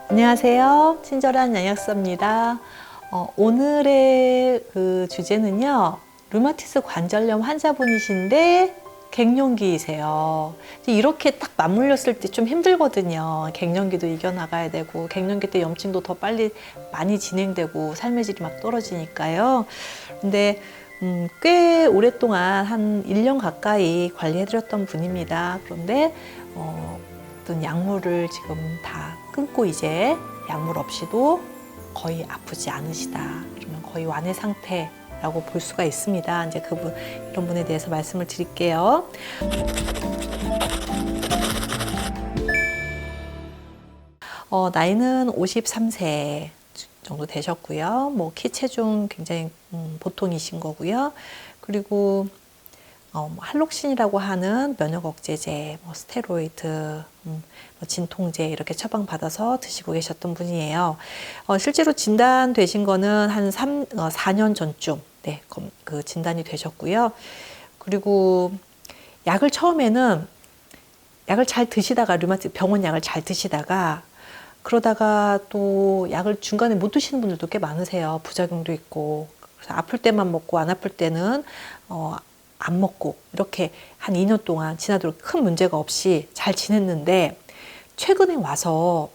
안녕하세요. 친절한 양약사입니다. 오늘의 그 주제는요, 류마티스 관절염 환자분이신데 갱년기이세요. 이렇게 딱 맞물렸을 때 좀 힘들거든요. 갱년기도 이겨나가야 되고, 갱년기 때 염증도 더 빨리 많이 진행되고, 삶의 질이 막 떨어지니까요. 근데 꽤 오랫동안 한 1년 가까이 관리해드렸던 분입니다. 그런데 어떤 약물을 지금 다 끊고 이제 약물 없이도 거의 아프지 않으시다. 그러면 거의 완해 상태라고 볼 수가 있습니다. 이제 이런 분에 대해서 말씀을 드릴게요. 나이는 53세 정도 되셨고요. 뭐 키 체중 굉장히 보통이신 거고요. 그리고 할록신이라고 하는 면역 억제제, 스테로이드, 진통제 이렇게 처방받아서 드시고 계셨던 분이에요. 실제로 진단되신 거는 한 4년 전쯤 그 진단이 되셨고요. 그리고 약을 처음에는 약을 잘 드시다가 병원 약을 잘 드시다가 그러다가 또 약을 중간에 못 드시는 분들도 꽤 많으세요. 부작용도 있고. 그래서 아플 때만 먹고 안 아플 때는 안 먹고 이렇게 한 2년 동안 지나도록 큰 문제가 없이 잘 지냈는데 최근에 와서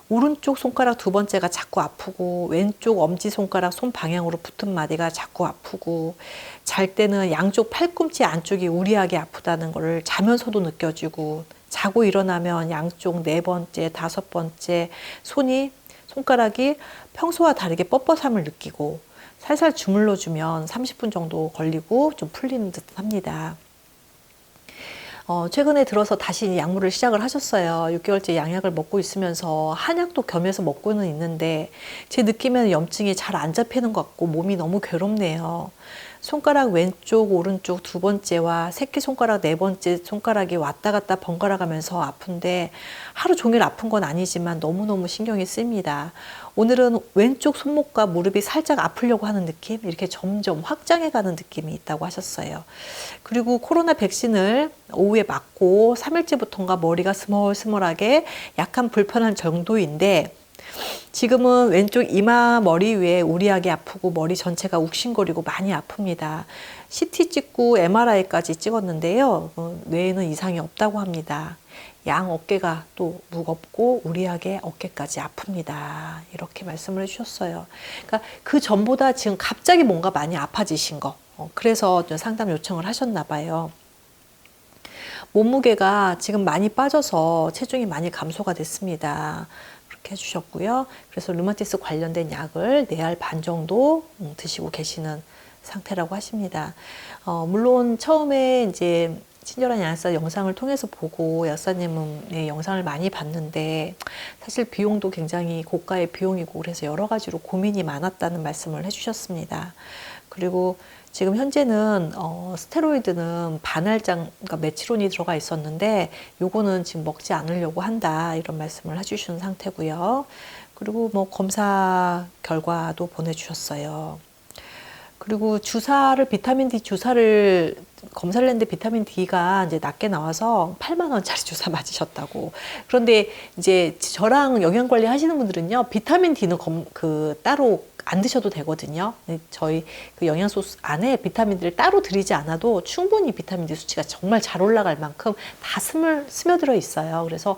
오른쪽 손가락 두 번째가 자꾸 아프고 왼쪽 엄지손가락 손 방향으로 붙은 마디가 자꾸 아프고 잘 때는 양쪽 팔꿈치 안쪽이 우리하게 아프다는 걸 자면서도 느껴지고 자고 일어나면 양쪽 4번째, 5번째 손가락이 평소와 다르게 뻣뻣함을 느끼고 살살 주물러주면 30분 정도 걸리고 좀 풀리는 듯 합니다. 최근에 들어서 다시 약물을 시작을 하셨어요. 6개월째 양약을 먹고 있으면서 한약도 겸해서 먹고는 있는데 제 느낌에는 염증이 잘 안 잡히는 것 같고 몸이 너무 괴롭네요. 손가락 왼쪽, 오른쪽 두 번째와 새끼손가락 4번째 손가락이 왔다 갔다 번갈아 가면서 아픈데 하루 종일 아픈 건 아니지만 너무너무 신경이 쓰입니다. 오늘은 왼쪽 손목과 무릎이 살짝 아프려고 하는 느낌? 이렇게 점점 확장해 가는 느낌이 있다고 하셨어요. 그리고 코로나 백신을 오후에 맞고 3일째부터인가 머리가 스멀스멀하게 약간 불편한 정도인데 지금은 왼쪽 이마 머리 위에 우리하게 아프고 머리 전체가 욱신거리고 많이 아픕니다. CT 찍고 MRI까지 찍었는데요. 뇌에는 이상이 없다고 합니다. 양 어깨가 또 무겁고 우리하게 어깨까지 아픕니다. 이렇게 말씀을 해주셨어요. 그러니까 그 전보다 지금 갑자기 뭔가 많이 아파지신 거. 그래서 상담 요청을 하셨나 봐요. 몸무게가 지금 많이 빠져서 체중이 많이 감소가 됐습니다. 그렇게 해주셨고요. 그래서 류마티스 관련된 약을 4알 반 정도 드시고 계시는 상태라고 하십니다. 물론 처음에 이제 친절한 약사 영상을 통해서 보고 약사님의 영상을 많이 봤는데 사실 비용도 굉장히 고가의 비용이고 그래서 여러 가지로 고민이 많았다는 말씀을 해주셨습니다. 그리고 지금 현재는 스테로이드는 반할장, 그러니까 메치론이 들어가 있었는데 요거는 지금 먹지 않으려고 한다 이런 말씀을 해주신 상태고요. 그리고 뭐 검사 결과도 보내주셨어요. 그리고 비타민 D 주사를 검사를 했는데 비타민 D가 이제 낮게 나와서 8만 원짜리 주사 맞으셨다고. 그런데 이제 저랑 영양 관리 하시는 분들은요, 비타민 D는 따로 안 드셔도 되거든요. 저희 그 영양소 안에 비타민들을 따로 드리지 않아도 충분히 비타민 D 수치가 정말 잘 올라갈 만큼 다 스며들어 있어요. 그래서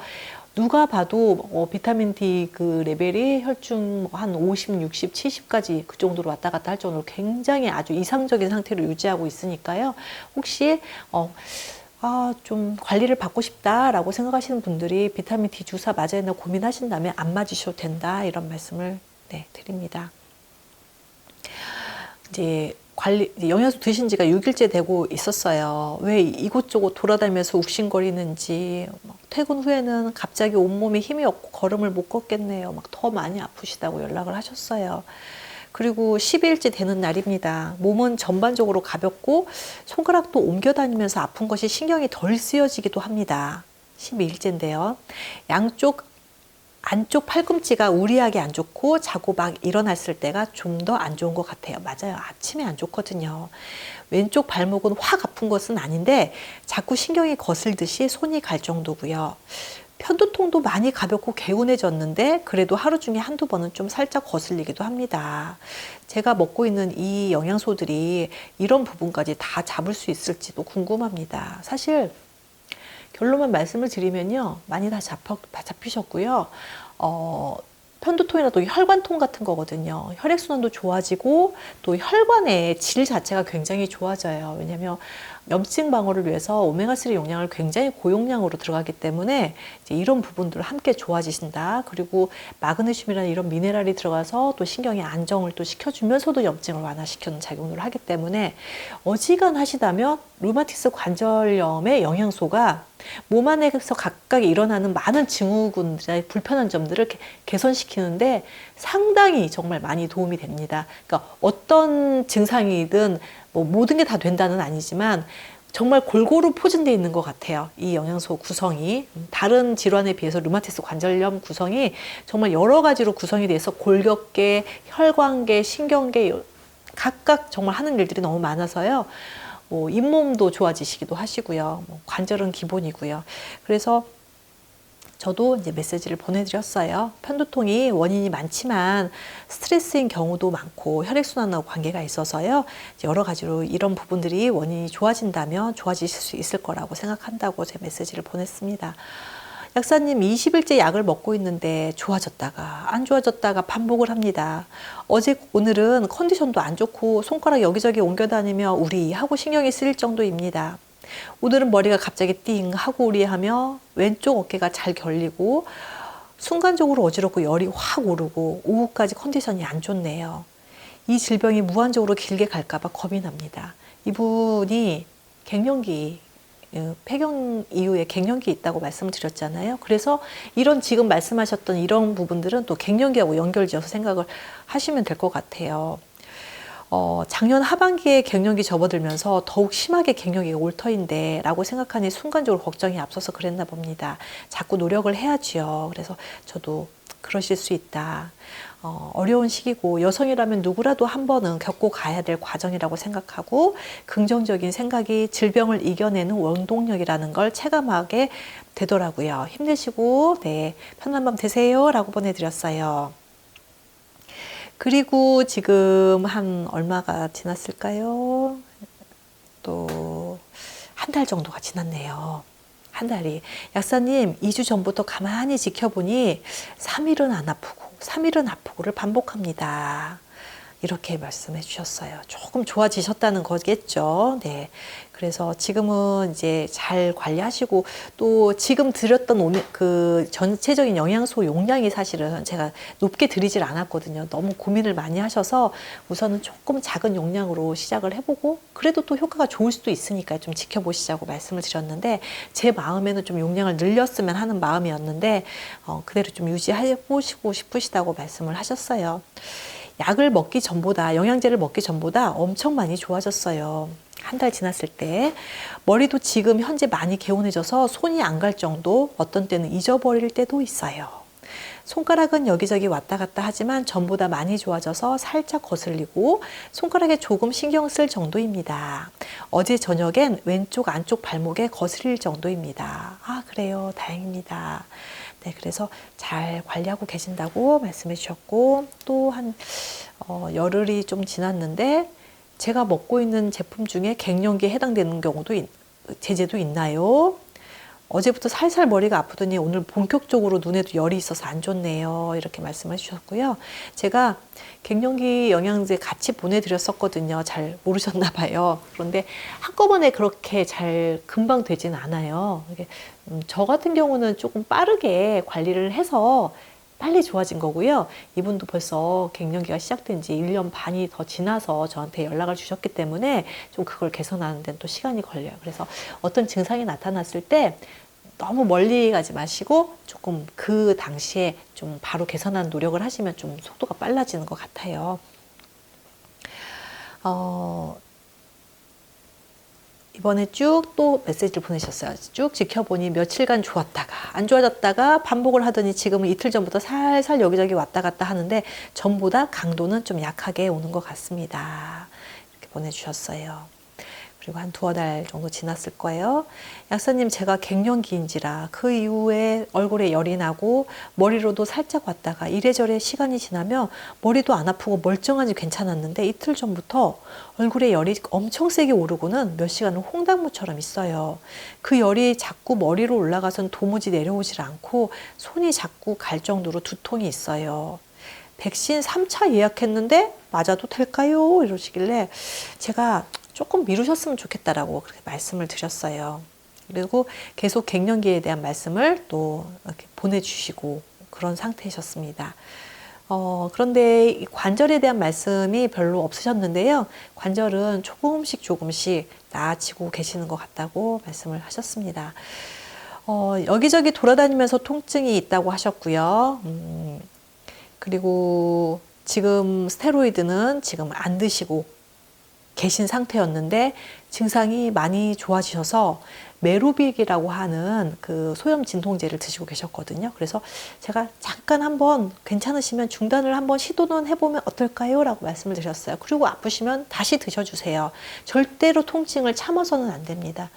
누가 봐도 비타민 D 그 레벨이 혈중 한 50, 60, 70까지 그 정도로 왔다 갔다 할 정도로 굉장히 아주 이상적인 상태로 유지하고 있으니까요. 혹시 좀 관리를 받고 싶다라고 생각하시는 분들이 비타민 D 주사 맞아야 된다 고민하신다면 안 맞으셔도 된다 이런 말씀을 드립니다. 이제 영양소 드신 지가 6일째 되고 있었어요. 왜 이곳저곳 돌아다니면서 욱신거리는지, 퇴근 후에는 갑자기 온몸에 힘이 없고 걸음을 못 걷겠네요. 더 많이 아프시다고 연락을 하셨어요. 그리고 10일째 되는 날입니다. 몸은 전반적으로 가볍고 손가락도 옮겨 다니면서 아픈 것이 신경이 덜 쓰여지기도 합니다. 12일째인데요. 안쪽 팔꿈치가 우리하게 안 좋고 자고 막 일어났을 때가 좀 더 안 좋은 것 같아요. 맞아요. 아침에 안 좋거든요. 왼쪽 발목은 확 아픈 것은 아닌데 자꾸 신경이 거슬듯이 손이 갈 정도고요. 편두통도 많이 가볍고 개운해졌는데 그래도 하루 중에 한두 번은 좀 살짝 거슬리기도 합니다. 제가 먹고 있는 이 영양소들이 이런 부분까지 다 잡을 수 있을지도 궁금합니다. 사실 결론만 말씀을 드리면요. 많이 다 잡히셨고요. 편두통이나 또 혈관통 같은 거거든요. 혈액순환도 좋아지고 또 혈관의 질 자체가 굉장히 좋아져요. 왜냐하면 염증 방어를 위해서 오메가3 용량을 굉장히 고용량으로 들어가기 때문에 이제 이런 부분들 함께 좋아지신다. 그리고 마그네슘이라는 이런 미네랄이 들어가서 또 신경의 안정을 또 시켜주면서도 염증을 완화시키는 작용을 하기 때문에 어지간하시다면 류마티스 관절염의 영양소가 몸 안에서 각각 일어나는 많은 증후군들의 불편한 점들을 개선시키는데 상당히 정말 많이 도움이 됩니다. 그러니까 어떤 증상이든 뭐 모든 게 다 된다는 아니지만 정말 골고루 포진되어 있는 것 같아요. 이 영양소 구성이 다른 질환에 비해서 류마티스 관절염 구성이 정말 여러 가지로 구성이 돼서 골격계, 혈관계, 신경계 각각 정말 하는 일들이 너무 많아서요. 뭐 잇몸도 좋아지시기도 하시고요. 뭐 관절은 기본이고요. 그래서 저도 이제 메시지를 보내드렸어요. 편두통이 원인이 많지만 스트레스인 경우도 많고 혈액순환하고 관계가 있어서요. 여러 가지로 이런 부분들이 원인이 좋아진다면 좋아지실 수 있을 거라고 생각한다고 제 메시지를 보냈습니다. 약사님 20일째 약을 먹고 있는데 좋아졌다가 안 좋아졌다가 반복을 합니다. 어제 오늘은 컨디션도 안 좋고 손가락 여기저기 옮겨 다니며 우리하고 신경이 쓰일 정도입니다. 오늘은 머리가 갑자기 띵 하고 우리하며 왼쪽 어깨가 잘 결리고 순간적으로 어지럽고 열이 확 오르고 오후까지 컨디션이 안 좋네요. 이 질병이 무한적으로 길게 갈까봐 겁이 납니다. 이분이 갱년기 폐경 이후에 갱년기 있다고 말씀드렸잖아요. 그래서 이런 지금 말씀하셨던 이런 부분들은 또 갱년기하고 연결지어서 생각을 하시면 될 것 같아요. 작년 하반기에 갱년기 접어들면서 더욱 심하게 갱년기가 올 터인데 라고 생각하니 순간적으로 걱정이 앞서서 그랬나 봅니다. 자꾸 노력을 해야지요. 그래서 저도 그러실 수 있다. 어려운 시기고 여성이라면 누구라도 한 번은 겪고 가야 될 과정이라고 생각하고 긍정적인 생각이 질병을 이겨내는 원동력이라는 걸 체감하게 되더라고요. 힘내시고 네, 편한 밤 되세요 라고 보내드렸어요. 그리고 지금 한 얼마가 지났을까요? 또 한 달 정도가 지났네요. 한 달이. 약사님 2주 전부터 가만히 지켜보니 3일은 안 아프고 3일은 아프고를 반복합니다. 이렇게 말씀해 주셨어요. 조금 좋아지셨다는 거겠죠. 네. 그래서 지금은 이제 잘 관리하시고 또 지금 드렸던 그 전체적인 영양소 용량이 사실은 제가 높게 드리질 않았거든요. 너무 고민을 많이 하셔서 우선은 조금 작은 용량으로 시작을 해보고 그래도 또 효과가 좋을 수도 있으니까 좀 지켜보시자고 말씀을 드렸는데 제 마음에는 좀 용량을 늘렸으면 하는 마음이었는데 그대로 좀 유지해 보시고 싶으시다고 말씀을 하셨어요. 약을 먹기 전보다 영양제를 먹기 전보다 엄청 많이 좋아졌어요. 한 달 지났을 때 머리도 지금 현재 많이 개운해져서 손이 안 갈 정도, 어떤 때는 잊어버릴 때도 있어요. 손가락은 여기저기 왔다 갔다 하지만 전보다 많이 좋아져서 살짝 거슬리고 손가락에 조금 신경 쓸 정도입니다. 어제 저녁엔 왼쪽 안쪽 발목에 거슬릴 정도입니다. 아, 그래요. 다행입니다. 네, 그래서 잘 관리하고 계신다고 말씀해 주셨고 또 한 열흘이 좀 지났는데 제가 먹고 있는 제품 중에 갱년기에 해당되는 경우도 제제도 있나요? 어제부터 살살 머리가 아프더니 오늘 본격적으로 눈에도 열이 있어서 안 좋네요. 이렇게 말씀해 주셨고요. 제가 갱년기 영양제 같이 보내드렸었거든요. 잘 모르셨나 봐요. 그런데 한꺼번에 그렇게 잘 금방 되진 않아요. 저 같은 경우는 조금 빠르게 관리를 해서 빨리 좋아진 거고요. 이분도 벌써 갱년기가 시작된 지 1년 반이 더 지나서 저한테 연락을 주셨기 때문에 좀 그걸 개선하는 데는 또 시간이 걸려요. 그래서 어떤 증상이 나타났을 때 너무 멀리 가지 마시고 조금 그 당시에 좀 바로 개선하는 노력을 하시면 좀 속도가 빨라지는 것 같아요. 이번에 쭉 또 메시지를 보내셨어요. 쭉 지켜보니 며칠간 좋았다가 안 좋아졌다가 반복을 하더니 지금은 이틀 전부터 살살 여기저기 왔다 갔다 하는데 전보다 강도는 좀 약하게 오는 것 같습니다. 이렇게 보내주셨어요. 그리고 한 두어 달 정도 지났을 거예요. 약사님, 제가 갱년기인지라 그 이후에 얼굴에 열이 나고 머리로도 살짝 왔다가 이래저래 시간이 지나면 머리도 안 아프고 멀쩡하니 괜찮았는데 이틀 전부터 얼굴에 열이 엄청 세게 오르고는 몇 시간은 홍당무처럼 있어요. 그 열이 자꾸 머리로 올라가선 도무지 내려오질 않고 손이 자꾸 갈 정도로 두통이 있어요. 백신 3차 예약했는데 맞아도 될까요? 이러시길래 제가 조금 미루셨으면 좋겠다라고 그렇게 말씀을 드렸어요. 그리고 계속 갱년기에 대한 말씀을 또 이렇게 보내주시고 그런 상태이셨습니다. 그런데 관절에 대한 말씀이 별로 없으셨는데요. 관절은 조금씩 나아지고 계시는 것 같다고 말씀을 하셨습니다. 여기저기 돌아다니면서 통증이 있다고 하셨고요. 그리고 지금 스테로이드는 지금 안 드시고 계신 상태였는데 증상이 많이 좋아지셔서 메로빅이라고 하는 그 소염 진통제를 드시고 계셨거든요. 그래서 제가 잠깐 한번 괜찮으시면 중단을 한번 시도는 해보면 어떨까요? 라고 말씀을 드렸어요. 그리고 아프시면 다시 드셔주세요. 절대로 통증을 참아서는 안 됩니다.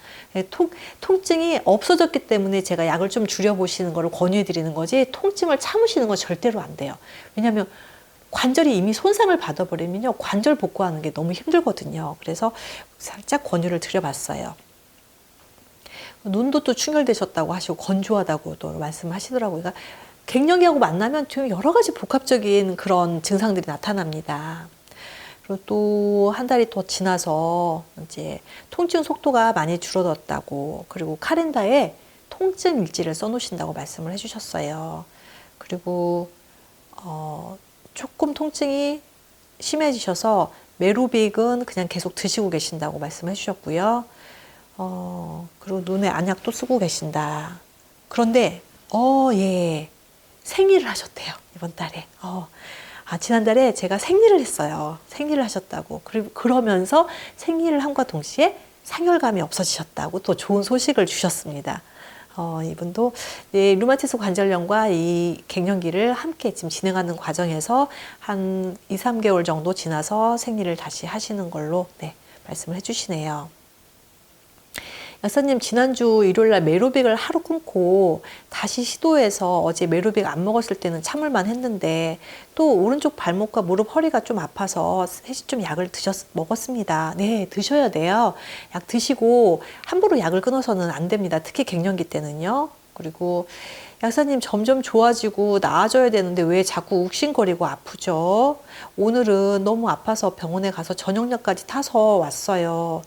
통증이 없어졌기 때문에 제가 약을 좀 줄여보시는 것을 권유해 드리는 거지 통증을 참으시는 건 절대로 안 돼요. 왜냐하면 관절이 이미 손상을 받아버리면요, 관절 복구하는 게 너무 힘들거든요. 그래서 살짝 권유를 드려봤어요. 눈도 또 충혈되셨다고 하시고 건조하다고 또 말씀하시더라고요. 그러니까 갱년기하고 만나면 좀 여러 가지 복합적인 그런 증상들이 나타납니다. 그리고 또 한 달이 더 지나서 이제 통증 속도가 많이 줄어들었다고, 그리고 카렌다에 통증 일지를 써놓으신다고 말씀을 해주셨어요. 그리고 조금 통증이 심해지셔서 메로빅은 그냥 계속 드시고 계신다고 말씀해 주셨고요. 그리고 눈에 안약도 쓰고 계신다. 그런데 예, 생리를 하셨대요. 이번 달에. 지난달에 제가 생리를 했어요. 생리를 하셨다고. 그리고 그러면서 생리를 함과 동시에 상열감이 없어지셨다고 또 좋은 소식을 주셨습니다. 이분도 루마티스 관절염과 이 갱년기를 함께 지금 진행하는 과정에서 한 2, 3개월 정도 지나서 생리를 다시 하시는 걸로 말씀을 해주시네요. 약사님, 지난주 일요일날 메로빅을 하루 끊고 다시 시도해서 어제 메로빅 안 먹었을 때는 참을만 했는데 또 오른쪽 발목과 무릎, 허리가 좀 아파서 셋이 좀 약을 먹었습니다. 네, 드셔야 돼요. 약 드시고 함부로 약을 끊어서는 안 됩니다. 특히 갱년기 때는요. 그리고 약사님, 점점 좋아지고 나아져야 되는데 왜 자꾸 욱신거리고 아프죠? 오늘은 너무 아파서 병원에 가서 저녁약까지 타서 왔어요.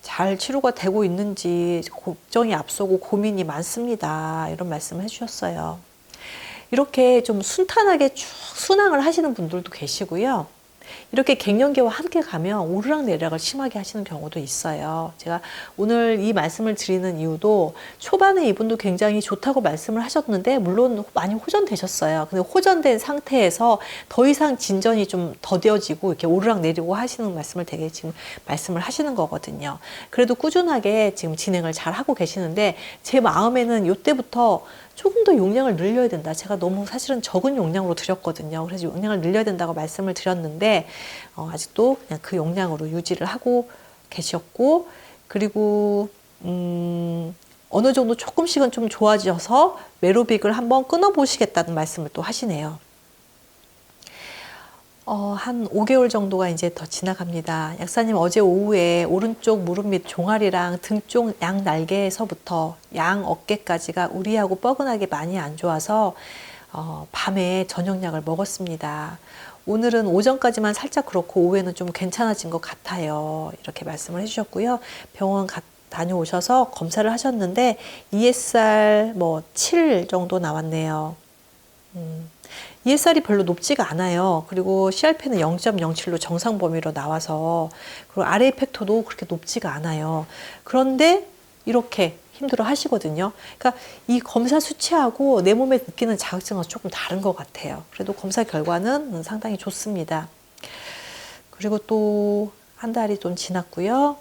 잘 치료가 되고 있는지 걱정이 앞서고 고민이 많습니다. 이런 말씀을 해주셨어요. 이렇게 좀 순탄하게 쭉 순항을 하시는 분들도 계시고요. 이렇게 갱년기와 함께 가면 오르락내리락을 심하게 하시는 경우도 있어요. 제가 오늘 이 말씀을 드리는 이유도 초반에 이분도 굉장히 좋다고 말씀을 하셨는데 물론 많이 호전되셨어요. 근데 호전된 상태에서 더 이상 진전이 좀 더뎌지고 이렇게 오르락내리고 하시는 말씀을 되게 지금 말씀을 하시는 거거든요. 그래도 꾸준하게 지금 진행을 잘 하고 계시는데 제 마음에는 이때부터 조금 더 용량을 늘려야 된다. 제가 너무 사실은 적은 용량으로 드렸거든요. 그래서 용량을 늘려야 된다고 말씀을 드렸는데 아직도 그냥 그 용량으로 유지를 하고 계셨고, 그리고 어느 정도 조금씩은 좀 좋아져서 메로빅을 한번 끊어보시겠다는 말씀을 또 하시네요. 한 5개월 정도가 이제 더 지나갑니다. 약사님, 어제 오후에 오른쪽 무릎 밑 종아리랑 등 쪽 양 날개에서부터 양 어깨까지가 우리하고 뻐근하게 많이 안 좋아서 밤에 저녁약을 먹었습니다. 오늘은 오전까지만 살짝 그렇고 오후에는 좀 괜찮아진 것 같아요. 이렇게 말씀을 해주셨고요. 병원 다녀오셔서 검사를 하셨는데 ESR 7 정도 나왔네요. ESR이 별로 높지가 않아요. 그리고 CRP는 0.07로 정상 범위로 나와서, 그리고 RA 팩터도 그렇게 높지가 않아요. 그런데 이렇게 힘들어 하시거든요. 그러니까 이 검사 수치하고 내 몸에 느끼는 자극증은 조금 다른 것 같아요. 그래도 검사 결과는 상당히 좋습니다. 그리고 또 한 달이 좀 지났고요.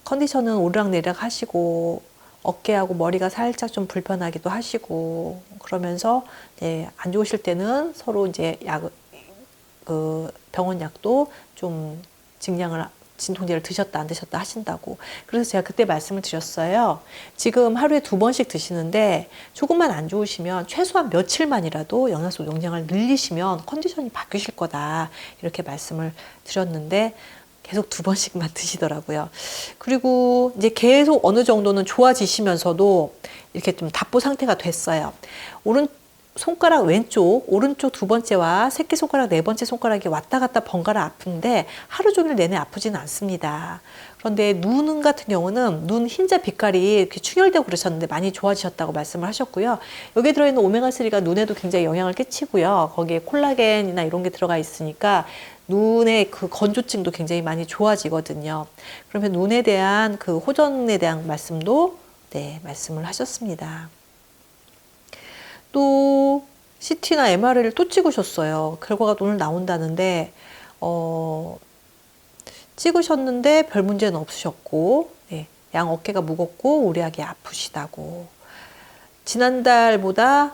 컨디션은 오르락내리락 하시고 어깨하고 머리가 살짝 좀 불편하기도 하시고, 그러면서 안 좋으실 때는 서로 이제 병원 약도 좀 증량을 진통제를 드셨다 안 드셨다 하신다고. 그래서 제가 그때 말씀을 드렸어요. 지금 하루에 2번씩 드시는데 조금만 안 좋으시면 최소한 며칠만이라도 영양소 용량을 늘리시면 컨디션이 바뀌실 거다. 이렇게 말씀을 드렸는데 계속 2번씩만 드시더라고요. 그리고 이제 계속 어느 정도는 좋아지시면서도 이렇게 좀 답보 상태가 됐어요. 손가락 왼쪽, 오른쪽 2번째와 새끼손가락 4번째 손가락이 왔다 갔다 번갈아 아픈데 하루 종일 내내 아프지는 않습니다. 그런데 눈 같은 경우는 눈 흰자 빛깔이 이렇게 충혈되고 그러셨는데 많이 좋아지셨다고 말씀을 하셨고요. 여기에 들어있는 오메가3가 눈에도 굉장히 영향을 끼치고요. 거기에 콜라겐이나 이런 게 들어가 있으니까 눈의 그 건조증도 굉장히 많이 좋아지거든요. 그러면 눈에 대한 그 호전에 대한 말씀도 말씀을 하셨습니다. 또 CT나 MRI를 또 찍으셨어요. 결과가 오늘 나온다는데 찍으셨는데 별 문제는 없으셨고 양 어깨가 무겁고 우리하게 아프시다고. 지난달보다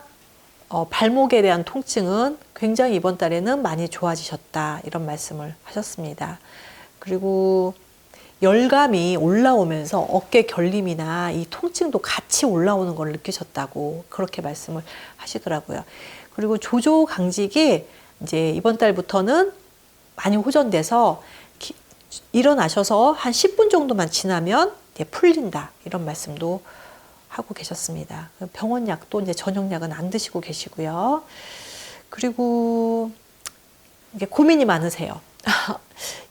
발목에 대한 통증은 굉장히 이번 달에는 많이 좋아지셨다 이런 말씀을 하셨습니다. 그리고 열감이 올라오면서 어깨 결림이나 이 통증도 같이 올라오는 걸 느끼셨다고 그렇게 말씀을 하시더라고요. 그리고 조조 강직이 이제 이번 달부터는 많이 호전돼서 일어나셔서 한 10분 정도만 지나면 풀린다 이런 말씀도 하고 계셨습니다. 병원 약도 이제 저녁 약은 안 드시고 계시고요. 그리고 이게 고민이 많으세요.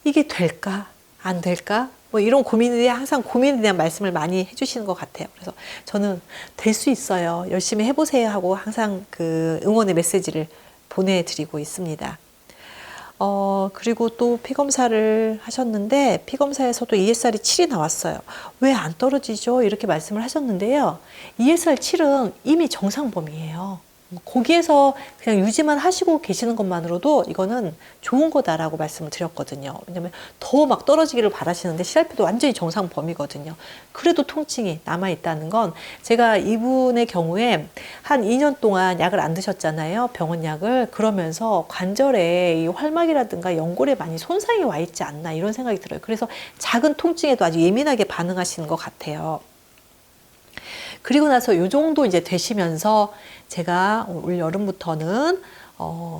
이게 될까? 안 될까? 뭐 이런 고민에 항상 고민에 대한 말씀을 많이 해주시는 것 같아요. 그래서 저는 될 수 있어요. 열심히 해보세요 하고 항상 그 응원의 메시지를 보내드리고 있습니다. 그리고 또 피검사를 하셨는데 피검사에서도 ESR이 7이 나왔어요. 왜 안 떨어지죠? 이렇게 말씀을 하셨는데요. ESR 7은 이미 정상 범위예요. 거기에서 그냥 유지만 하시고 계시는 것만으로도 이거는 좋은 거다라고 말씀을 드렸거든요. 왜냐면 더 막 떨어지기를 바라시는데 CRP도 완전히 정상 범위거든요. 그래도 통증이 남아있다는 건 제가 이분의 경우에 한 2년 동안 약을 안 드셨잖아요. 병원 약을. 그러면서 관절에 이 활막이라든가 연골에 많이 손상이 와 있지 않나 이런 생각이 들어요. 그래서 작은 통증에도 아주 예민하게 반응하시는 것 같아요. 그리고 나서 이 정도 이제 되시면서 제가 올 여름부터는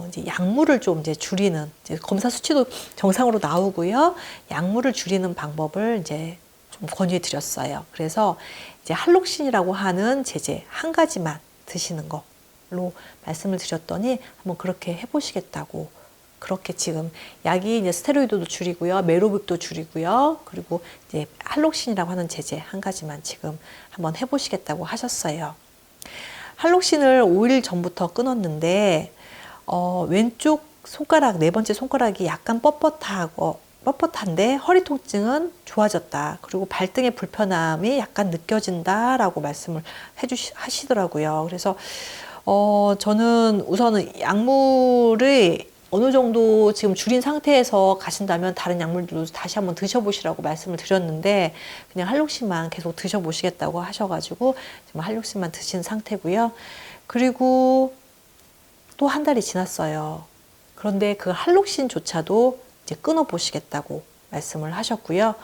이제 약물을 좀 이제 줄이는, 이제 검사 수치도 정상으로 나오고요. 약물을 줄이는 방법을 이제 좀 권유해 드렸어요. 그래서 이제 할록신이라고 하는 제제 한 가지만 드시는 걸로 말씀을 드렸더니 한번 그렇게 해보시겠다고. 그렇게 지금 약이 이제 스테로이드도 줄이고요, 메로빅도 줄이고요, 그리고 이제 할록신이라고 하는 제제 한 가지만 지금 한번 해보시겠다고 하셨어요. 할록신을 5일 전부터 끊었는데 왼쪽 손가락 4번째 손가락이 약간 뻣뻣한데 허리 통증은 좋아졌다. 그리고 발등의 불편함이 약간 느껴진다라고 말씀을 하시더라고요. 그래서 저는 우선은 약물을 어느 정도 지금 줄인 상태에서 가신다면 다른 약물들도 다시 한번 드셔보시라고 말씀을 드렸는데 그냥 할록신만 계속 드셔보시겠다고 하셔가지고 지금 할록신만 드신 상태고요. 그리고 또 한 달이 지났어요. 그런데 그 할록신조차도 이제 끊어보시겠다고 말씀을 하셨고요.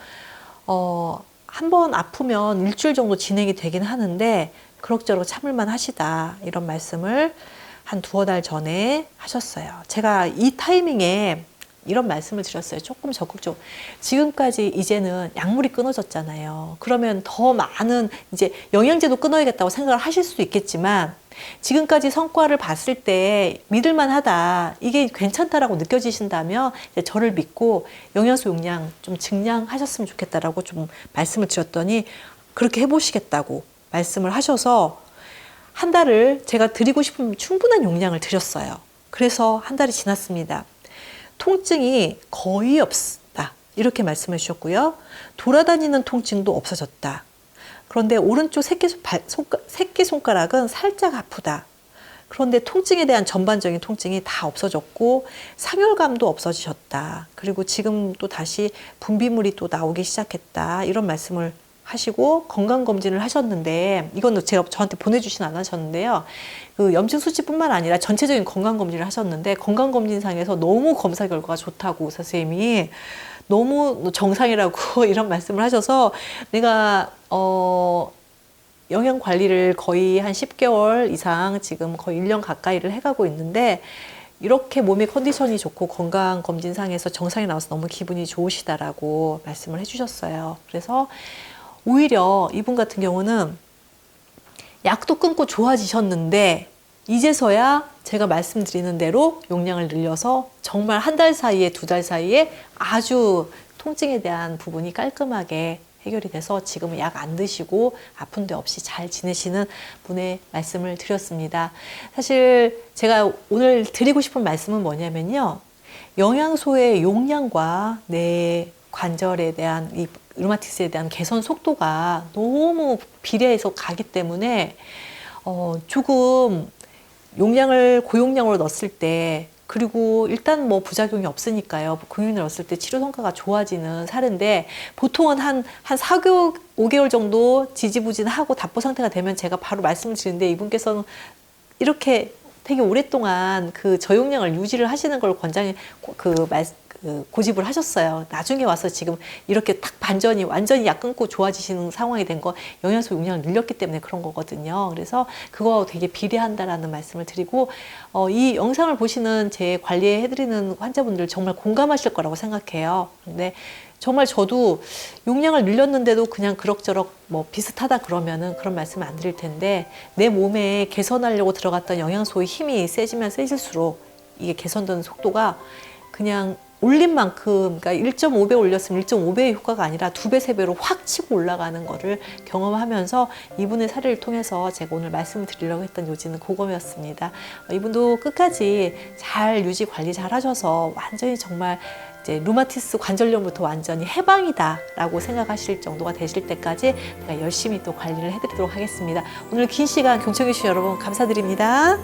한번 아프면 일주일 정도 진행이 되긴 하는데 그럭저럭 참을만 하시다 이런 말씀을 한 2-달 전에 하셨어요. 제가 이 타이밍에 이런 말씀을 드렸어요. 조금 적극적으로. 지금까지 이제는 약물이 끊어졌잖아요. 그러면 더 많은 이제 영양제도 끊어야겠다고 생각을 하실 수도 있겠지만 지금까지 성과를 봤을 때 믿을만하다, 이게 괜찮다라고 느껴지신다면 이제 저를 믿고 영양소 용량 좀 증량하셨으면 좋겠다라고 좀 말씀을 드렸더니 그렇게 해보시겠다고 말씀을 하셔서 한 달을 제가 드리고 싶은 충분한 용량을 드렸어요. 그래서 한 달이 지났습니다. 통증이 거의 없다 이렇게 말씀해 주셨고요. 돌아다니는 통증도 없어졌다. 그런데 오른쪽 새끼손가락은 살짝 아프다. 그런데 통증에 대한 전반적인 통증이 다 없어졌고 상열감도 없어지셨다. 그리고 지금 또 다시 분비물이 또 나오기 시작했다. 이런 말씀을 하시고 건강검진을 하셨는데 이건 제가 저한테 보내주진 않으셨는데요. 그 염증 수치뿐만 아니라 전체적인 건강검진을 하셨는데 건강검진상에서 너무 검사 결과가 좋다고 의사 선생님이 너무 정상이라고 이런 말씀을 하셔서 내가 영양 관리를 거의 한 10개월 이상 지금 거의 1년 가까이를 해가고 있는데 이렇게 몸의 컨디션이 좋고 건강 검진상에서 정상이 나와서 너무 기분이 좋으시다라고 말씀을 해주셨어요. 그래서 오히려 이분 같은 경우는 약도 끊고 좋아지셨는데 이제서야 제가 말씀드리는 대로 용량을 늘려서 정말 한 달 사이에, 2달 사이에 아주 통증에 대한 부분이 깔끔하게 해결이 돼서 지금은 약 안 드시고 아픈 데 없이 잘 지내시는 분의 말씀을 드렸습니다. 사실 제가 오늘 드리고 싶은 말씀은 뭐냐면요. 영양소의 용량과 내 관절에 대한 이 류마티스에 대한 개선 속도가 너무 비례해서 가기 때문에 조금 용량을 고용량으로 넣었을 때 그리고 일단 뭐 부작용이 없으니까요. 고용량을 넣었을 때 치료 성과가 좋아지는 사례인데 보통은 한 4개월, 5개월 정도 지지부진하고 답보 상태가 되면 제가 바로 말씀을 드리는데 이분께서는 이렇게 되게 오랫동안 그 저용량을 유지를 하시는 걸 고집을 하셨어요. 나중에 와서 지금 이렇게 딱 반전이 완전히 약 끊고 좋아지시는 상황이 된 거 영양소 용량을 늘렸기 때문에 그런 거거든요. 그래서 그거 되게 비례한다라는 말씀을 드리고 이 영상을 보시는 제 관리해드리는 환자분들 정말 공감하실 거라고 생각해요. 근데 정말 저도 용량을 늘렸는데도 그냥 그럭저럭 뭐 비슷하다 그러면은 그런 말씀을 안 드릴 텐데 내 몸에 개선하려고 들어갔던 영양소의 힘이 세지면 세질수록 이게 개선되는 속도가 그냥 올린 만큼, 그러니까 1.5배 올렸으면 1.5배의 효과가 아니라 2배, 3배로 확 치고 올라가는 거를 경험하면서 이분의 사례를 통해서 제가 오늘 말씀을 드리려고 했던 요지는 그거였습니다. 이분도 끝까지 잘 유지 관리 잘 하셔서 완전히 정말 이제 루마티스 관절염부터 완전히 해방이다라고 생각하실 정도가 되실 때까지 제가 열심히 또 관리를 해드리도록 하겠습니다. 오늘 긴 시간 경청해 주신 여러분 감사드립니다.